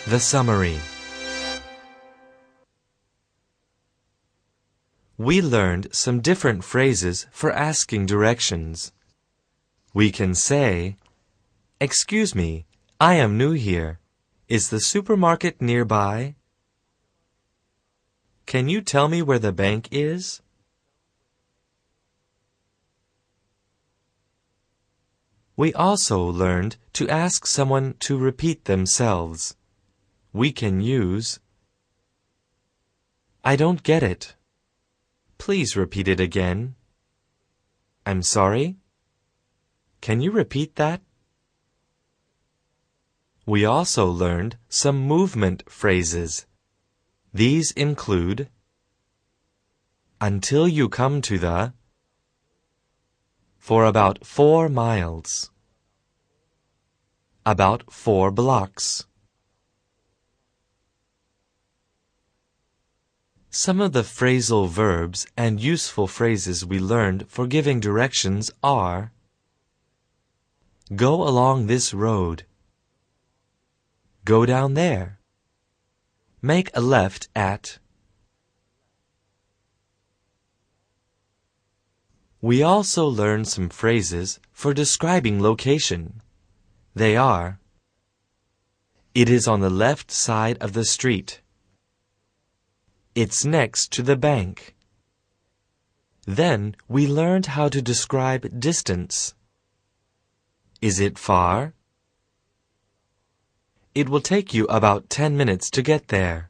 The summary. We learned some different phrases for asking directions. We can say, "Excuse me, I am new here. Is the supermarket nearby? Can you tell me where the bank is?" We also learned to ask someone to repeat themselves. We can use, "I don't get it. Please repeat it again." "I'm sorry? Can you repeat that?" We also learned some movement phrases. These include, "Until you come to the," "For about 4 miles," "About 4 blocks." Some of the phrasal verbs and useful phrases we learned for giving directions are: go along this road, go down there, make a left at. We also learned some phrases for describing location. They are: it is on the left side of the street. It's next to the bank. Then we learned how to describe distance. Is it far? It will take you about 10 minutes to get there.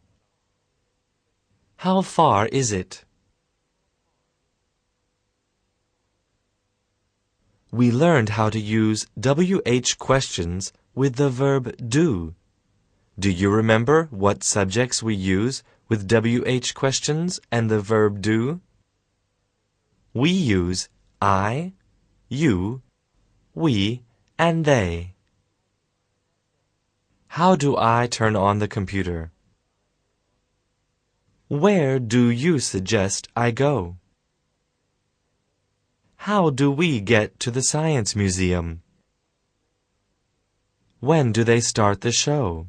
How far is it? We learned how to use WH questions with the verb do. Do you remember what subjects we use with WH questions and the verb do? We use I, you, we, and they. How do I turn on the computer? Where do you suggest I go? How do we get to the Science Museum? When do they start the show?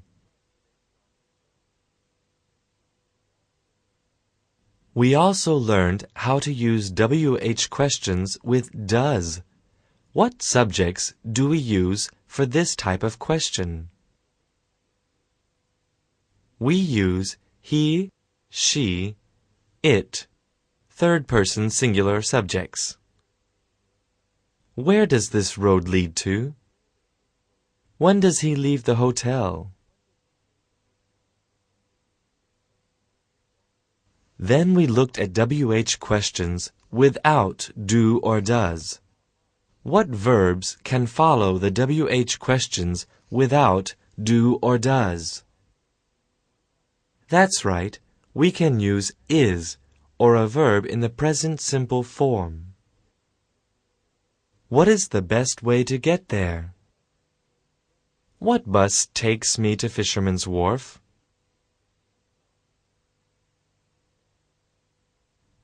We also learned how to use WH questions with does. What subjects do we use for this type of question? We use he, she, it, third-person singular subjects. Where does this road lead to? When does he leave the hotel? Then we looked at WH questions without do or does. What verbs can follow the WH questions without do or does? That's right, we can use is or a verb in the present simple form. What is the best way to get there? What bus takes me to Fisherman's Wharf?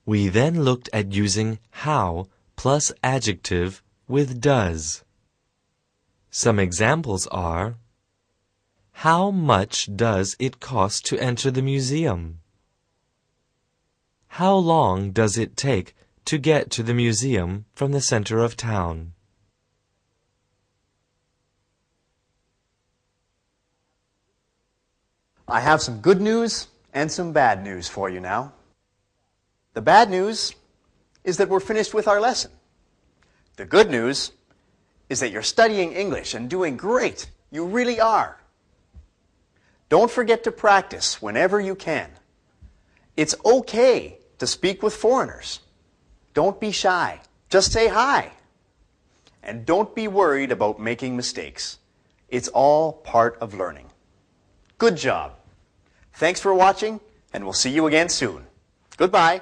We then looked at using how plus adjective with does. Some examples are: how much does it cost to enter the museum? How long does it take to get to the museum from the center of town? I have some good news and some bad news for you now. The bad news is that we're finished with our lesson. The good news is that you're studying English and doing great. You really are. Don't forget to practice whenever you can. It's okay to speak with foreigners. Don't be shy. Just say hi. And don't be worried about making mistakes. It's all part of learning. Good job. Thanks for watching, and we'll see you again soon. Goodbye.